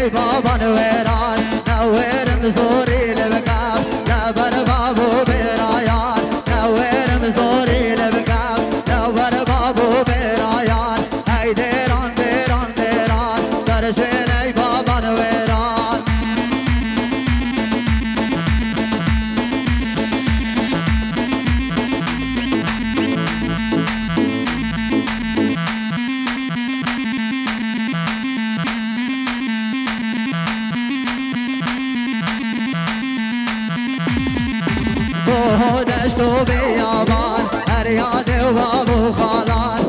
ای بابا نویران نویرم زوری لبکم نبر بابو برایان نویرم زوری لبکم نبر بابو برایان ای دیران دیران دیران درشین ای بابا نویران دشت و بیابان فریاد و بابو خالان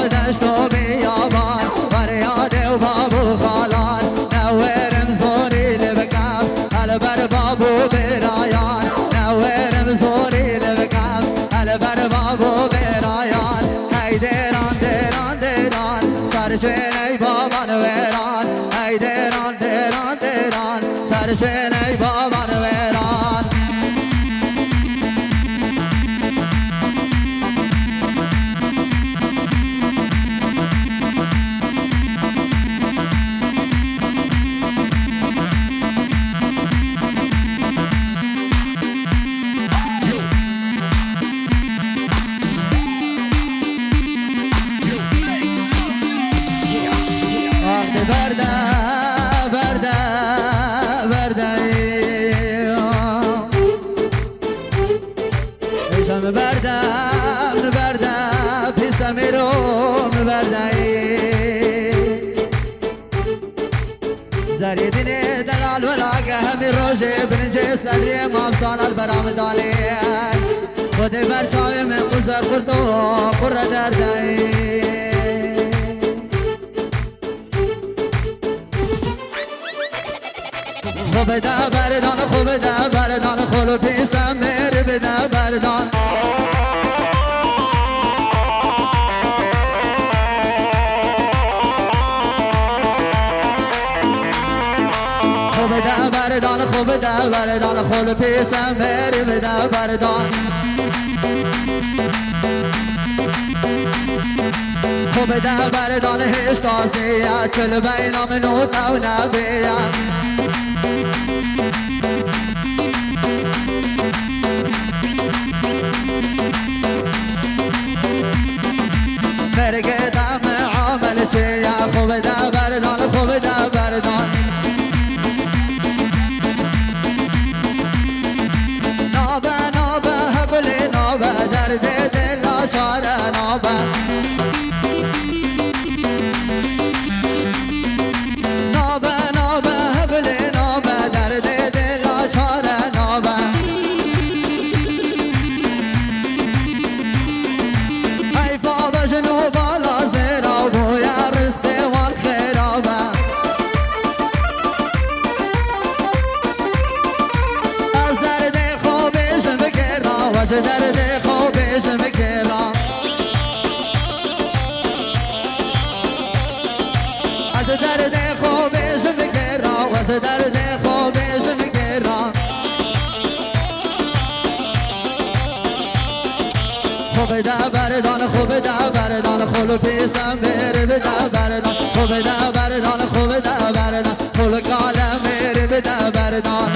دشت و بیابان فریاد و بابو خالان نویرم زوری لبکم البر بابو برایان نویرم زوری لبکم البر بابو برایان ای دیران دیران دیران سرشین ای بابا نویران ای دیران دیران دیران سرشین ای بابا نویران برده برده برده ایشم برده برده پیسم میروم برده زریدین دلال ولاگه همی روژه برنجه سلی امام سالت برام دالی خود برچاوی من بزر خورتو خور درده خوب ده بردان خوب ده بردان خلو پیسم میری بده بردان خوب ده بردان خوب ده بردان خلو پیسم میری بده بردان خوب ده بردان هیچ تازیه چل بینام نوت او نبیه مرگه دم عامل چیه خوب ده بردان خوب ده بردان نابه نابه هبلی نابه درد دل چاره نابه نابه نابه هبلی نابه درد دل چاره نابه ای بابا جنوب درد خوبش میکرم از درد خوبش میکرم از درد خوبش میکرم خوب ده بردان خوب ده بردان خلو پیسم بره بده بردان خوب ده بردان خوب ده بردان خلو کالم بره بده بردان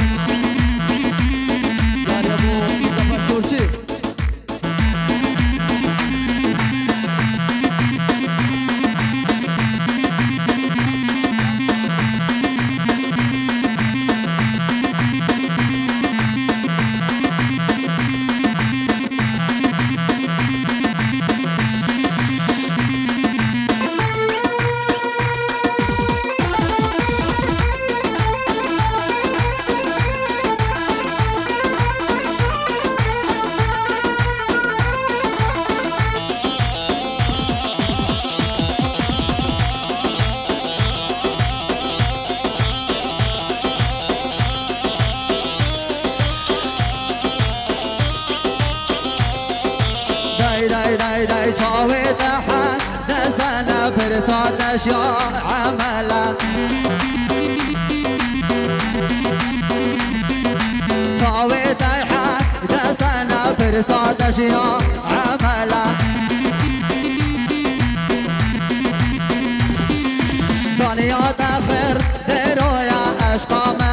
دای چاوی دهن نزنه پرسانش یا عملا چاوی دهن نزنه پرسانش یا عملا دنیا دفر درو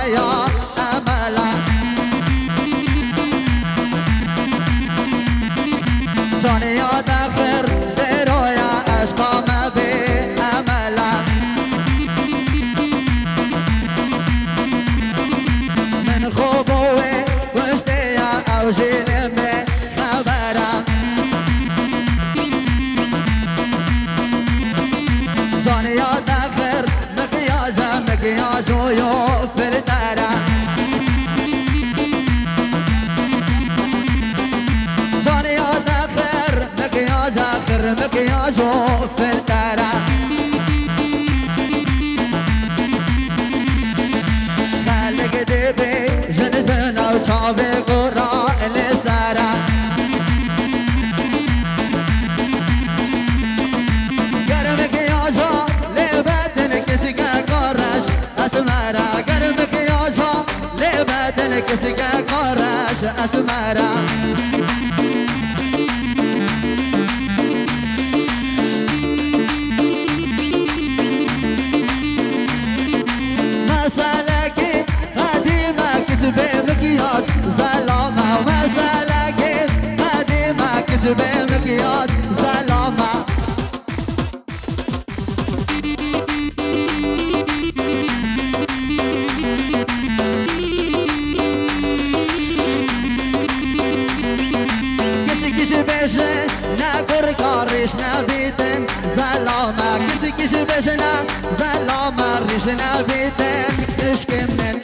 يا أملا جاني يا دخر برويا عشقا ما بي أملا من خوبوي واشتيا أو جيلمي خبرا جاني يا دخر مكياج ويوف الترى جاني يا دخر مكياج ويوف الترى خلق دبي جنتنا وشعبي قراء لسارة قرمك يا جو لبدن كسكا قرش أسمارة قرمك يا جو لبدن كسكا قرش أسمارة مسالكي قديمة كتبي مكياج سلامة مسالكي قديمة كتبي مكياج سلامة كتكش بيشن ناكر كاريش نبيتن سلامة كتكش بيشن سلامة ريش نبيتن اشكمن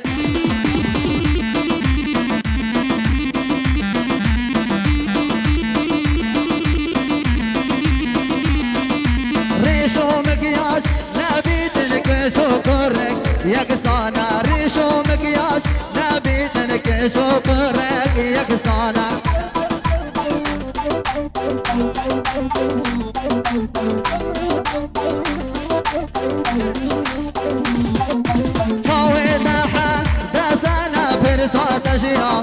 ريشو مكياج نبيتن كشو كورك يكسانا ريشو مكياج نبيتن كشو كورك يكسانا شاوي دحا دسانا فرصة تشيا